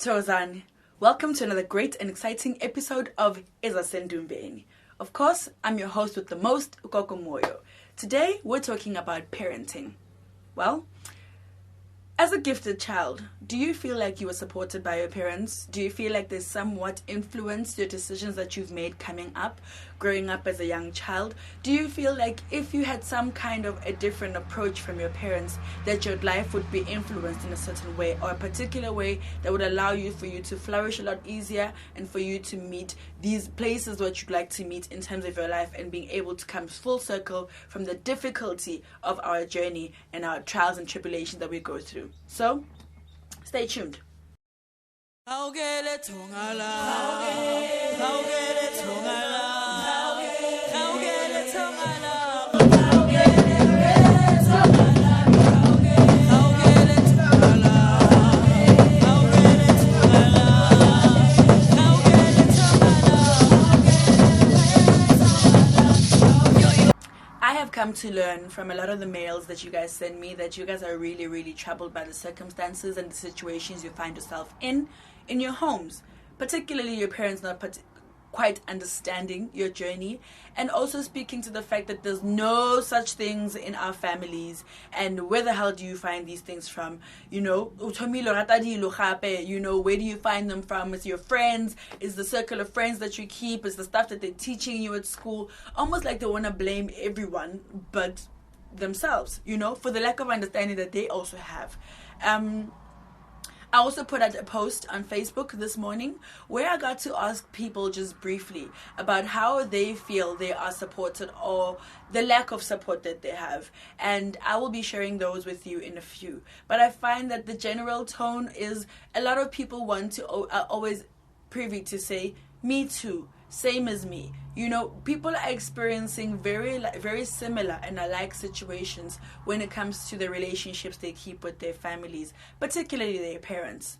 Tozan, welcome to another great and exciting episode of Ezasendumbeni. Of course, I'm your host with the most, Ukoko Moyo. Today, we're talking about parenting. Well, as a gifted child, do you feel like you were supported by your parents? Do you feel like they somewhat influenced your decisions that you've made coming up, growing up as a young child? Do you feel like if you had some kind of a different approach from your parents, that your life would be influenced in a certain way or a particular way that would allow you for you to flourish a lot easier and for you to meet these places that you'd like to meet in terms of your life and being able to come full circle from the difficulty of our journey and our trials and tribulations that we go through? So, stay tuned. I have come to learn from a lot of the mails that you guys send me that you guys are really, really troubled by the circumstances and the situations you find yourself in your homes, particularly your parents not quite understanding your journey, and also speaking to the fact that there's no such things in our families, and where the hell do you find these things from? You know, where do you find them from? Is your friends? Is the circle of friends that you keep? Is the stuff that they're teaching you at school? Almost like they want to blame everyone but themselves, for the lack of understanding that they also have. I also put out a post on Facebook this morning where I got to ask people just briefly about how they feel they are supported or the lack of support that they have. And I will be sharing those with you in a few. But I find that the general tone is a lot of people want to are always privy to say, me too, same as me. People are experiencing very similar and alike situations when it comes to the relationships they keep with their families, particularly their parents.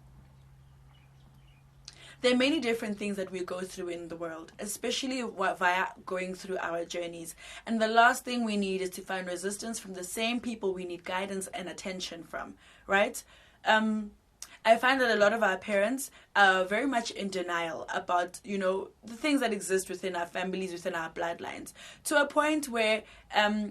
There are many different things that we go through in the world, especially via going through our journeys. And the last thing we need is to find resistance from the same people we need guidance and attention from, right? I find that a lot of our parents are very much in denial about, the things that exist within our families, within our bloodlines, to a point where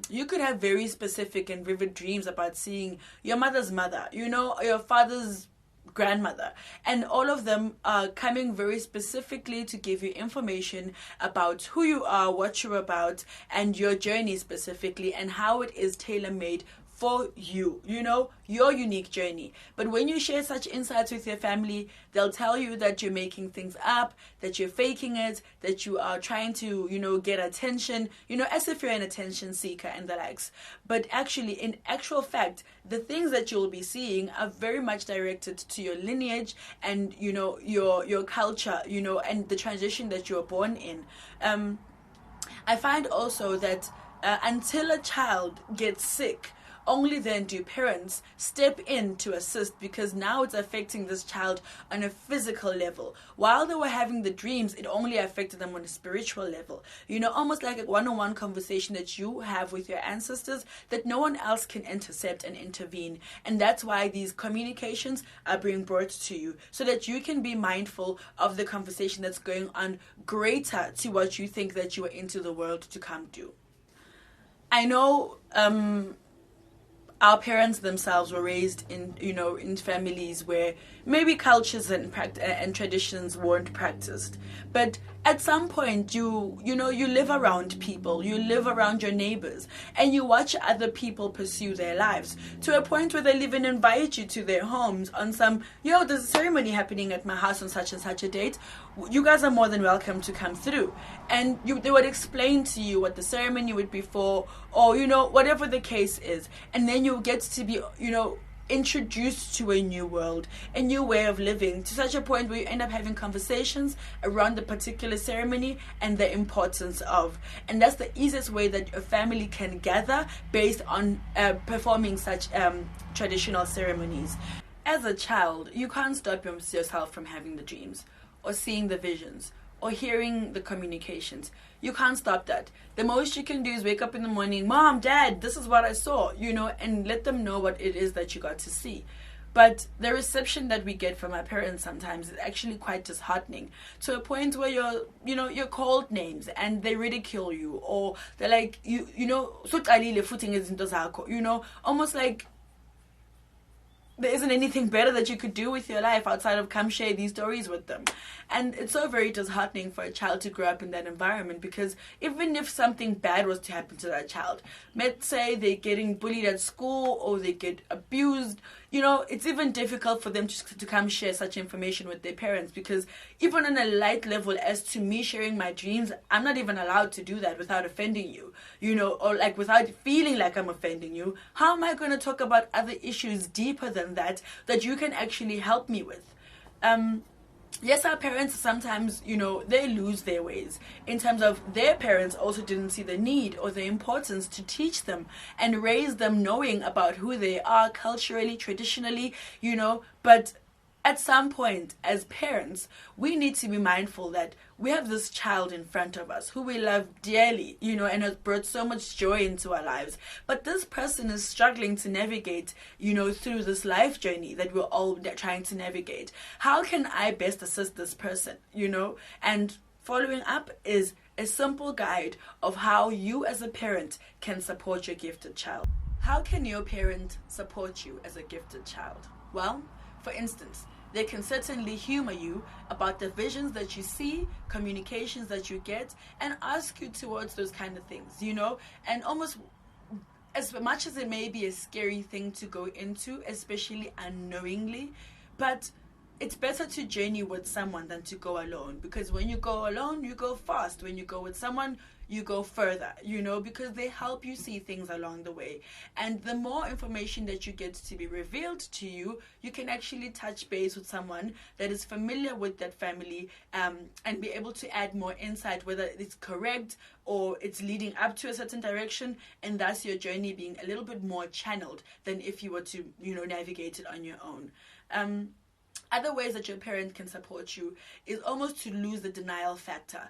you could have very specific and vivid dreams about seeing your mother's mother, your father's grandmother, and all of them are coming very specifically to give you information about who you are, what you're about, and your journey specifically, and how it is tailor-made for you, your unique journey. But when you share such insights with your family, they'll tell you that you're making things up, that you're faking it, that you are trying to, get attention, as if you're an attention seeker and the likes. But actually, in actual fact, the things that you'll be seeing are very much directed to your lineage and, your culture, and the transition that you were born in. I find also that until a child gets sick, only then do parents step in to assist, because now it's affecting this child on a physical level. While they were having the dreams, it only affected them on a spiritual level. Almost like a one-on-one conversation that you have with your ancestors that no one else can intercept and intervene. And that's why these communications are being brought to you, so that you can be mindful of the conversation that's going on greater to what you think that you are into the world to come do. I know our parents themselves were raised in families where maybe cultures and traditions weren't practiced, but at some point you live around people, you live around your neighbors, and you watch other people pursue their lives to a point where they even invite you to their homes on some, there's a ceremony happening at my house on such and such a date, you guys are more than welcome to come through. And they would explain to you what the ceremony would be for, or whatever the case is, and then you get to be introduced to a new world, a new way of living, to such a point where you end up having conversations around the particular ceremony and the importance of. And that's the easiest way that a family can gather based on performing such traditional ceremonies. As a child, you can't stop yourself from having the dreams or seeing the visions or hearing the communications. You can't stop that. The most you can do is wake up in the morning, Mom, Dad, this is what I saw, and let them know what it is that you got to see. But the reception that we get from our parents sometimes is actually quite disheartening, to a point where you're called names and they ridicule you, or they're like, so footing is almost like there isn't anything better that you could do with your life outside of come share these stories with them. And it's so very disheartening for a child to grow up in that environment, because even if something bad was to happen to that child, let's say they're getting bullied at school or they get abused, it's even difficult for them to come share such information with their parents, because even on a light level, as to me sharing my dreams, I'm not even allowed to do that without offending you, or like without feeling like I'm offending you. How am I going to talk about other issues deeper than that you can actually help me with? Yes, our parents sometimes, they lose their ways, in terms of their parents also didn't see the need or the importance to teach them and raise them knowing about who they are culturally, traditionally, but at some point, as parents, we need to be mindful that we have this child in front of us who we love dearly, and has brought so much joy into our lives. But this person is struggling to navigate, through this life journey that we're all trying to navigate. How can I best assist this person, And following up is a simple guide of how you as a parent can support your gifted child. How can your parent support you as a gifted child? Well, for instance, they can certainly humor you about the visions that you see, communications that you get, and ask you towards those kind of things, and almost as much as it may be a scary thing to go into, especially unknowingly, but it's better to journey with someone than to go alone, because when you go alone, you go fast. When you go with someone, you go further, because they help you see things along the way. And the more information that you get to be revealed to you, you can actually touch base with someone that is familiar with that family, and be able to add more insight, whether it's correct or it's leading up to a certain direction, and thus your journey being a little bit more channeled than if you were to, navigate it on your own. Other ways that your parent can support you is almost to lose the denial factor.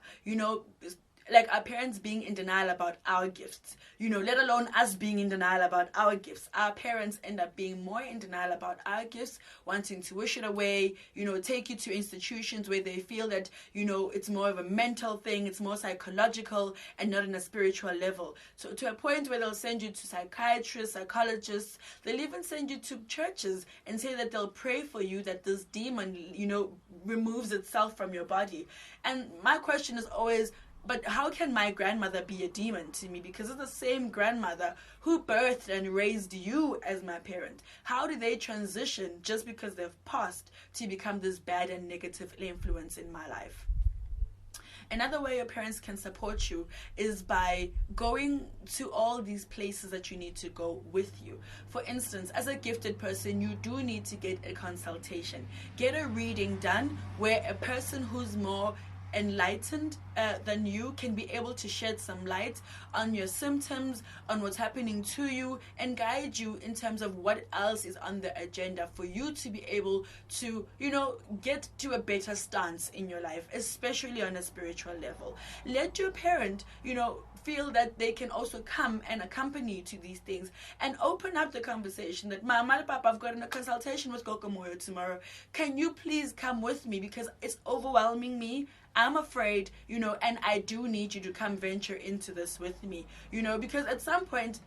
Like our parents being in denial about our gifts, let alone us being in denial about our gifts. Our parents end up being more in denial about our gifts, wanting to wish it away, take you to institutions where they feel that, it's more of a mental thing, it's more psychological and not on a spiritual level. So to a point where they'll send you to psychiatrists, psychologists, they'll even send you to churches and say that they'll pray for you that this demon, removes itself from your body. And my question is always, but how can my grandmother be a demon to me? Because it's the same grandmother who birthed and raised you as my parent. How do they transition just because they've passed to become this bad and negative influence in my life? Another way your parents can support you is by going to all these places that you need to go with you. For instance, as a gifted person, you do need to get a consultation. Get a reading done where a person who's more enlightened than you can be able to shed some light on your symptoms, on what's happening to you, and guide you in terms of what else is on the agenda for you to be able to, get to a better stance in your life, especially on a spiritual level. Let your parent, feel that they can also come and accompany you to these things, and open up the conversation that, Mama, Papa, I've got a consultation with Kokomoyo tomorrow. Can you please come with me, because it's overwhelming me. I'm afraid, and I do need you to come venture into this with me, because at some point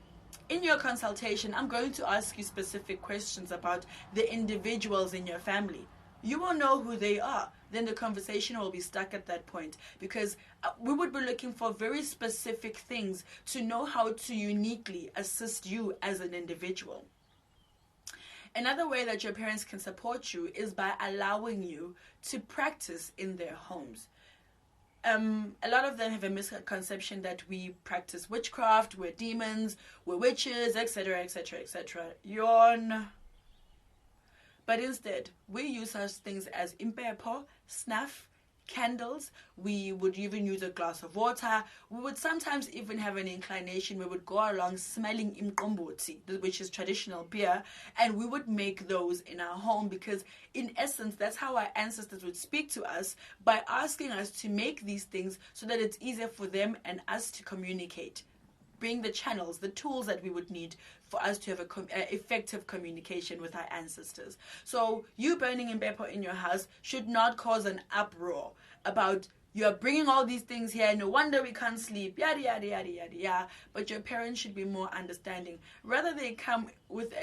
in your consultation, I'm going to ask you specific questions about the individuals in your family. You will know who they are. Then the conversation will be stuck at that point, because we would be looking for very specific things to know how to uniquely assist you as an individual. Another way that your parents can support you is by allowing you to practice in their homes. A lot of them have a misconception that we practice witchcraft, we're demons, we're witches, etc., etc., etc. Yawn. But instead, we use such things as impepo, snuff, candles. We would even use a glass of water. We would sometimes even have an inclination. We would go along smelling imqombothi, which is traditional beer, and we would make those in our home, because in essence, that's how our ancestors would speak to us, by asking us to make these things so that it's easier for them and us to communicate. bring the channels, the tools that we would need for us to have effective communication with our ancestors. So you burning in Beppo in your house should not cause an uproar about you're bringing all these things here, no wonder we can't sleep, yada, yada, yada, yada, yada. But your parents should be more understanding. Rather, they come with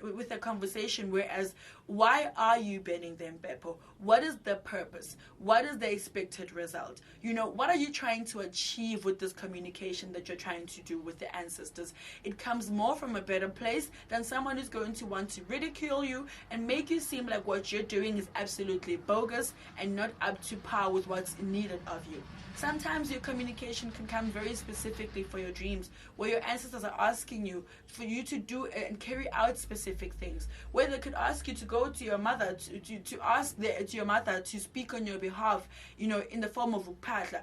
with a conversation, whereas, why are you burning them, Beppo? What is the purpose? What is the expected result? What are you trying to achieve with this communication that you're trying to do with the ancestors? It comes more from a better place than someone who's going to want to ridicule you and make you seem like what you're doing is absolutely bogus and not up to par with what's needed of you. Sometimes your communication can come very specifically for your dreams, where your ancestors are asking you for you to do and carry out specific things, where they could ask you to go to your mother to ask to your mother to speak on your behalf, in the form of upatla.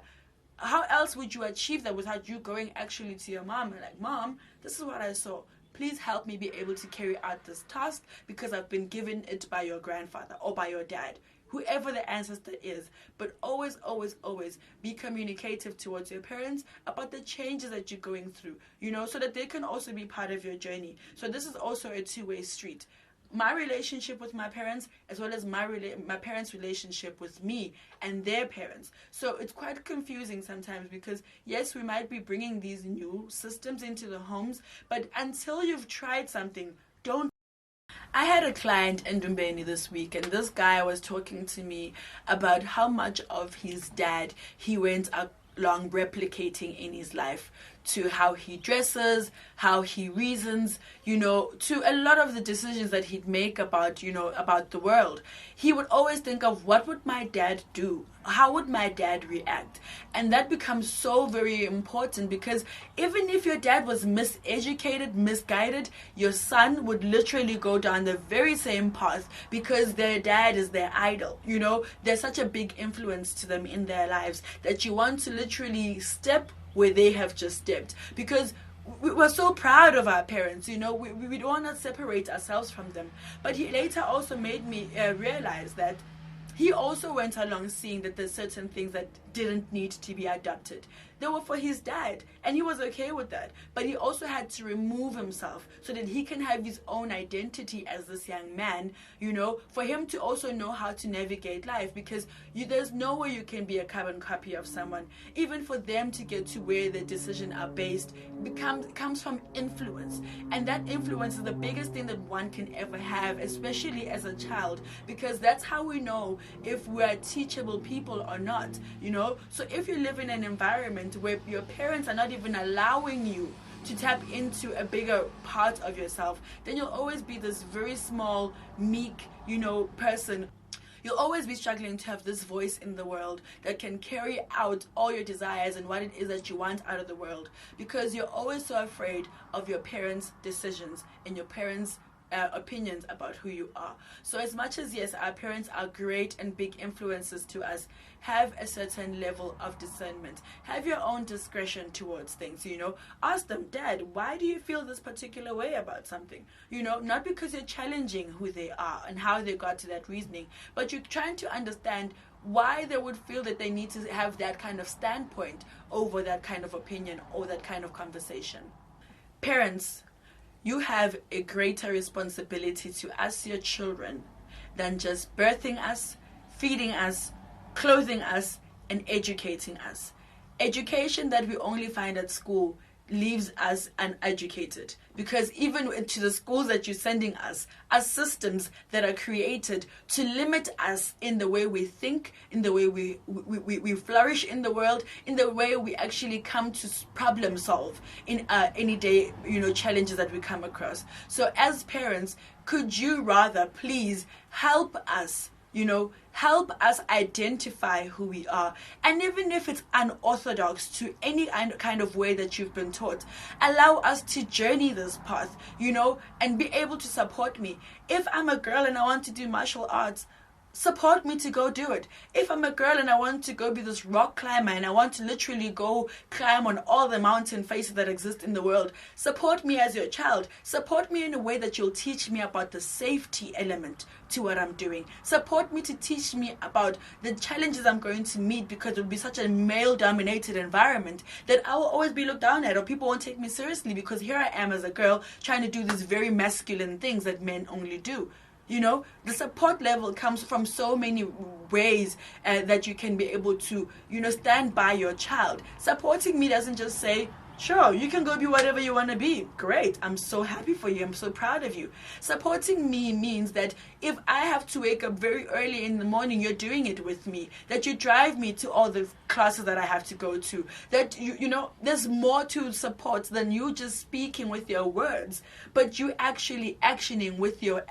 How else would you achieve that without you going actually to your mom and like, Mom, this is what I saw. Please help me be able to carry out this task because I've been given it by your grandfather or by your dad, whoever the ancestor is. But always, always, always be communicative towards your parents about the changes that you're going through, so that they can also be part of your journey. So this is also a two-way street. My relationship with my parents, as well as my parents' relationship with me and their parents. So it's quite confusing sometimes because, yes, we might be bringing these new systems into the homes, but until you've tried something, don't. I had a client in Dumbeni this week, and this guy was talking to me about how much of his dad he went along replicating in his life, to how he dresses, how he reasons, to a lot of the decisions that he'd make about the world. He would always think of, what would my dad do? How would my dad react? And that becomes so very important, because even if your dad was miseducated, misguided, your son would literally go down the very same path because their dad is their idol. There's such a big influence to them in their lives that you want to literally step where they have just stepped, because we're so proud of our parents. We don't want to separate ourselves from them. But he later also made me realize that he also went along seeing that there's certain things that didn't need to be adopted. They were for his dad, and he was okay with that. But he also had to remove himself so that he can have his own identity as this young man, for him to also know how to navigate life, because there's no way you can be a carbon copy of someone. Even for them to get to where the decisions are based comes from influence. And that influence is the biggest thing that one can ever have, especially as a child, because that's how we know if we're teachable people or not. So if you live in an environment where your parents are not even allowing you to tap into a bigger part of yourself, then you'll always be this very small, meek, person. You'll always be struggling to have this voice in the world that can carry out all your desires and what it is that you want out of the world, because you're always so afraid of your parents' decisions and your parents' opinions about who you are. So as much as, yes, our parents are great and big influences to us, have a certain level of discernment. Have your own discretion towards things, Ask them, Dad, why do you feel this particular way about something? Not because you're challenging who they are and how they got to that reasoning, but you're trying to understand why they would feel that they need to have that kind of standpoint over that kind of opinion or that kind of conversation. Parents, you have a greater responsibility to us, your children, than just birthing us, feeding us, clothing us, and educating us. Education that we only find at school leaves us uneducated, because even to the schools that you're sending us are systems that are created to limit us in the way we think, in the way we flourish in the world, in the way we actually come to problem solve in any day challenges that we come across. So as parents, could you rather please help us help us identify who we are, and even if it's unorthodox to any kind of way that you've been taught, allow us to journey this path, and be able to support me. If I'm a girl and I want to do martial arts, support me to go do it. If I'm a girl and I want to go be this rock climber and I want to literally go climb on all the mountain faces that exist in the world, support me as your child. Support me in a way that you'll teach me about the safety element to what I'm doing. Support me to teach me about the challenges I'm going to meet, because it will be such a male-dominated environment that I will always be looked down at, or people won't take me seriously because here I am as a girl trying to do these very masculine things that men only do. You know, the support level comes from so many ways that you can be able to, stand by your child. Supporting me doesn't just say, sure, you can go be whatever you want to be. Great. I'm so happy for you. I'm so proud of you. Supporting me means that if I have to wake up very early in the morning, you're doing it with me. That you drive me to all the classes that I have to go to. That, there's more to support than you just speaking with your words, but you actually actioning with your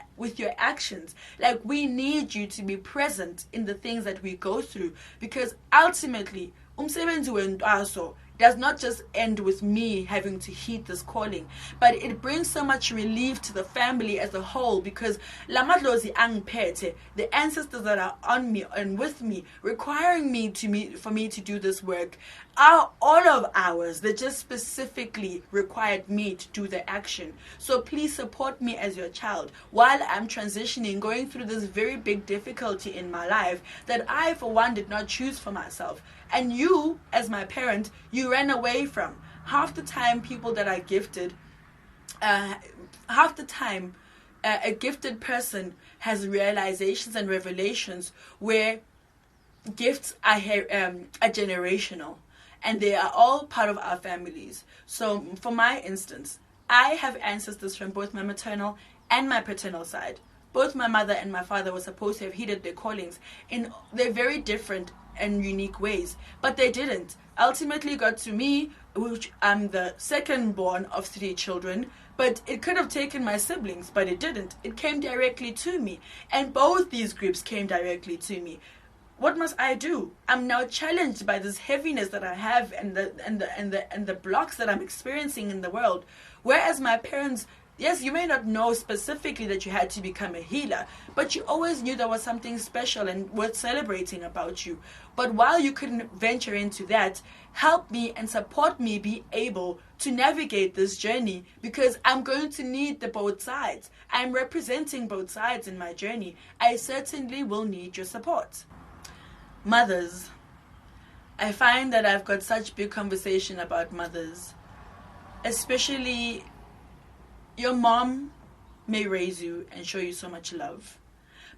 actions. Like, we need you to be present in the things that we go through, because ultimately, umsebenzi wentwaso does not just end with me having to heed this calling, but it brings so much relief to the family as a whole, because lamadlozi angpete, the ancestors that are on me and with me, requiring for me to do this work, are all of ours. They just specifically required me to do the action. So please support me as your child while I'm transitioning, going through this very big difficulty in my life that I, for one, did not choose for myself. And you, as my parent, you ran away from. Half the time, people that are gifted, a gifted person has realizations and revelations where gifts are generational, and they are all part of our families. So for my instance, I have ancestors from both my maternal and my paternal side. Both my mother and my father were supposed to have heeded their callings in their very different and unique ways, but they didn't. Ultimately got to me, which I'm the second born of 3 children, but it could have taken my siblings, but it didn't. It came directly to me, and both these groups came directly to me. What must I do? I'm now challenged by this heaviness that I have and the blocks that I'm experiencing in the world. Whereas my parents, yes, you may not know specifically that you had to become a healer, but you always knew there was something special and worth celebrating about you. But while you couldn't venture into that, help me and support me be able to navigate this journey, because I'm going to need the both sides. I'm representing both sides in my journey. I certainly will need your support. Mothers. I find that I've got such big conversation about mothers, especially your mom may raise you and show you so much love,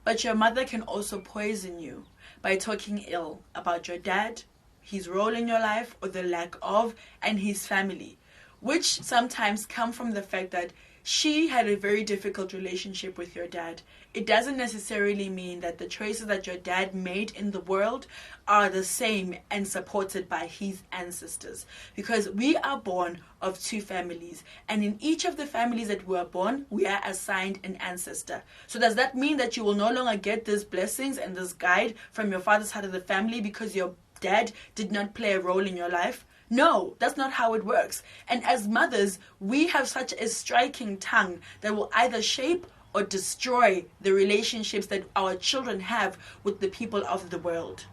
but your mother can also poison you by talking ill about your dad, his role in your life or the lack of, and his family, which sometimes come from the fact that she had a very difficult relationship with your dad. It doesn't necessarily mean that the choices that your dad made in the world are the same and supported by his ancestors. Because we are born of 2 families, and in each of the families that we are born, we are assigned an ancestor. So does that mean that you will no longer get these blessings and this guide from your father's side of the family because your dad did not play a role in your life? No, that's not how it works. And as mothers, we have such a striking tongue that will either shape or destroy the relationships that our children have with the people of the world.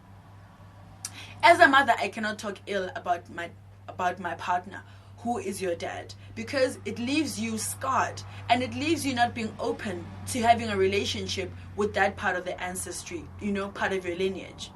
As a mother, I cannot talk ill about my partner, who is your dad, because it leaves you scarred, and it leaves you not being open to having a relationship with that part of the ancestry, part of your lineage.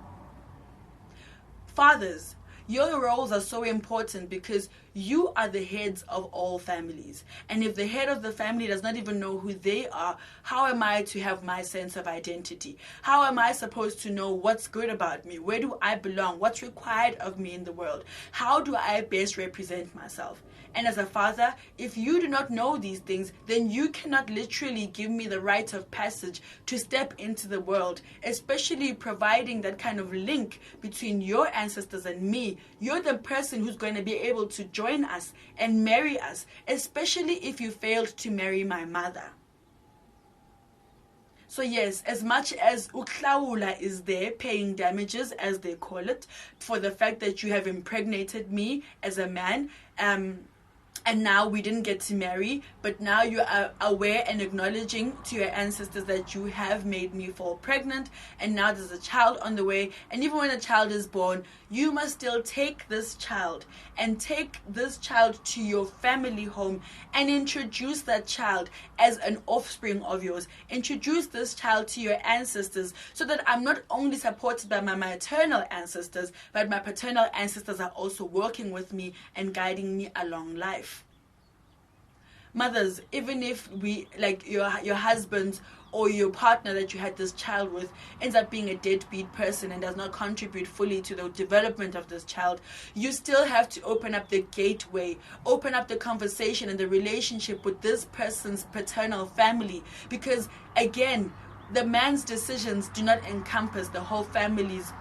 Fathers, your roles are so important because you are the heads of all families. And if the head of the family does not even know who they are, how am I to have my sense of identity? How am I supposed to know what's good about me? Where do I belong? What's required of me in the world? How do I best represent myself? And as a father, if you do not know these things, then you cannot literally give me the rite of passage to step into the world, especially providing that kind of link between your ancestors and me. You're the person who's going to be able to join us and marry us, especially if you failed to marry my mother. So yes, as much as uklawula is there, paying damages, as they call it, for the fact that you have impregnated me as a man, and now we didn't get to marry, but now you are aware and acknowledging to your ancestors that you have made me fall pregnant, and now there's a child on the way. And even when a child is born, you must still take this child to your family home and introduce that child as an offspring of yours. Introduce this child to your ancestors, so that I'm not only supported by my maternal ancestors, but my paternal ancestors are also working with me and guiding me along life. Mothers, even if your husband or your partner that you had this child with ends up being a deadbeat person and does not contribute fully to the development of this child, you still have to open up the gateway, open up the conversation and the relationship with this person's paternal family. Because again, the man's decisions do not encompass the whole family's,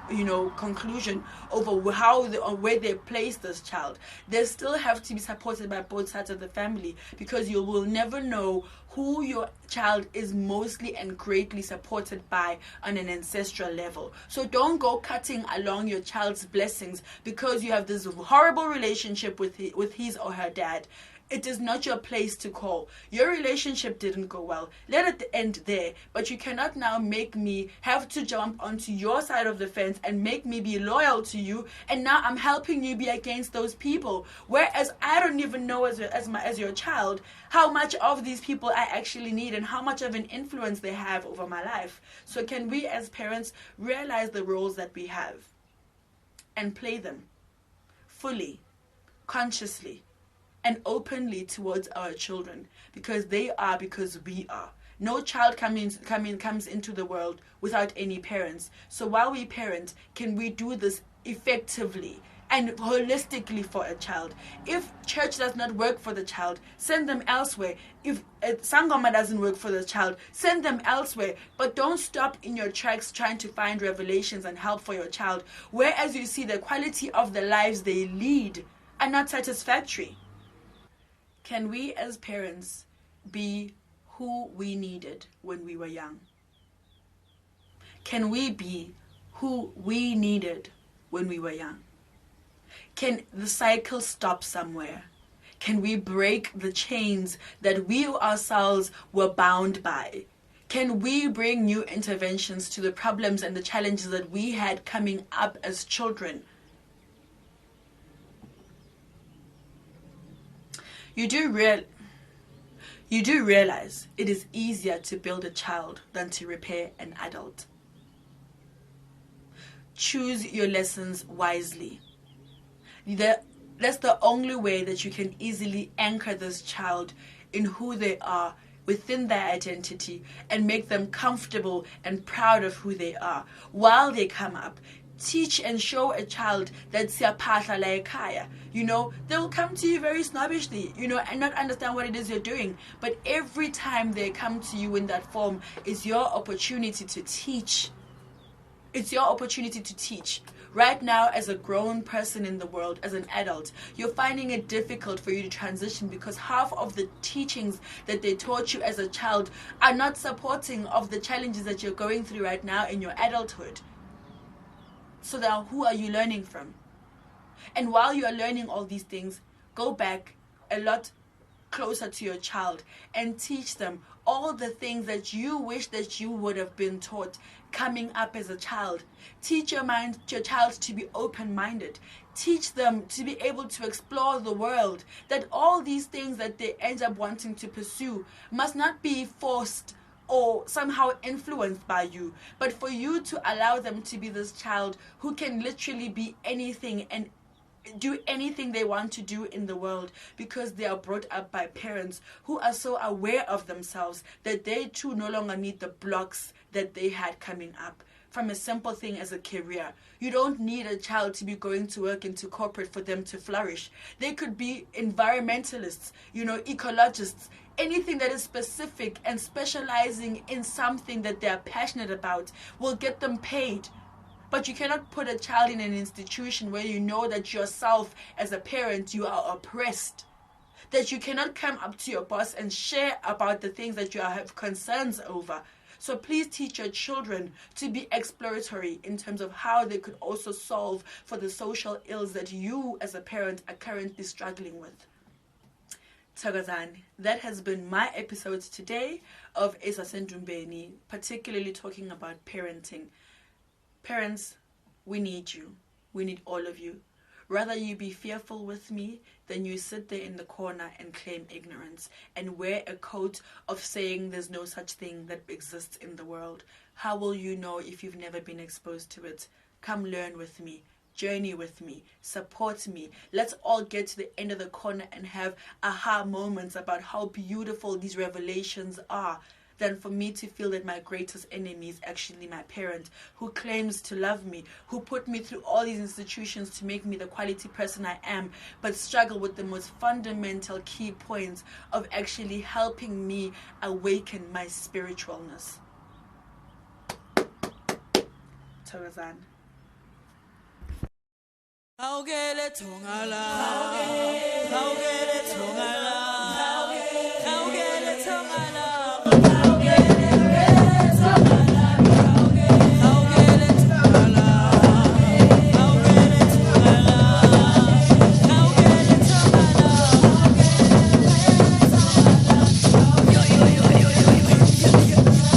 conclusion over where they place this child. They still have to be supported by both sides of the family, because you will never know who your child is mostly and greatly supported by on an ancestral level. So don't go cutting along your child's blessings because you have this horrible relationship with his or her dad. It is not your place to call. Your relationship didn't go well. Let it end there. But you cannot now make me have to jump onto your side of the fence and make me be loyal to you. And now I'm helping you be against those people. Whereas I don't even know as your child how much of these people I actually need and how much of an influence they have over my life. So can we as parents realize the roles that we have and play them fully, consciously, and openly towards our children, because we are. No child comes into the world without any parents. So while we parent, can we do this effectively and holistically for a child? If church does not work for the child, send them elsewhere. If sangoma doesn't work for the child, send them elsewhere. But don't stop in your tracks trying to find revelations and help for your child, whereas you see the quality of the lives they lead are not satisfactory. Can we as parents be who we needed when we were young? Can we be who we needed when we were young? Can the cycle stop somewhere? Can we break the chains that we ourselves were bound by? Can we bring new interventions to the problems and the challenges that we had coming up as children? You do realize it is easier to build a child than to repair an adult. Choose your lessons wisely. That's the only way that you can easily anchor this child in who they are within their identity and make them comfortable and proud of who they are while they come up. Teach and show a child that siyapahla la ekhaya. They will come to you very snobbishly, and not understand what it is you're doing. But every time they come to you in that form, it's your opportunity to teach. It's your opportunity to teach. Right now, as a grown person in the world, as an adult, you're finding it difficult for you to transition because half of the teachings that they taught you as a child are not supporting of the challenges that you're going through right now in your adulthood. So now, who are you learning from? And while you are learning all these things, go back a lot closer to your child and teach them all the things that you wish that you would have been taught coming up as a child. Teach your child to be open-minded. Teach them to be able to explore the world. That all these things that they end up wanting to pursue must not be forced or somehow influenced by you, but for you to allow them to be this child who can literally be anything and do anything they want to do in the world, because they are brought up by parents who are so aware of themselves that they too no longer need the blocks that they had coming up. From a simple thing as a career, you don't need a child to be going to work into corporate for them to flourish. They could be environmentalists, ecologists, anything that is specific and specializing in something that they are passionate about will get them paid. But you cannot put a child in an institution where you know that yourself as a parent, you are oppressed. That you cannot come up to your boss and share about the things that you have concerns over. So please teach your children to be exploratory in terms of how they could also solve for the social ills that you as a parent are currently struggling with. Tagazani, that has been my episode today of Esasendumbeni, particularly talking about parenting. Parents, we need you. We need all of you. Rather you be fearful with me than you sit there in the corner and claim ignorance and wear a coat of saying there's no such thing that exists in the world. How will you know if you've never been exposed to it? Come learn with me. Journey with me, support me. Let's all get to the end of the corner and have aha moments about how beautiful these revelations are, than for me to feel that my greatest enemy is actually my parent, who claims to love me, who put me through all these institutions to make me the quality person I am, but struggle with the most fundamental key points of actually helping me awaken my spiritualness. Thokozani. Haugele tongala, haugele tongala, haugele tongala.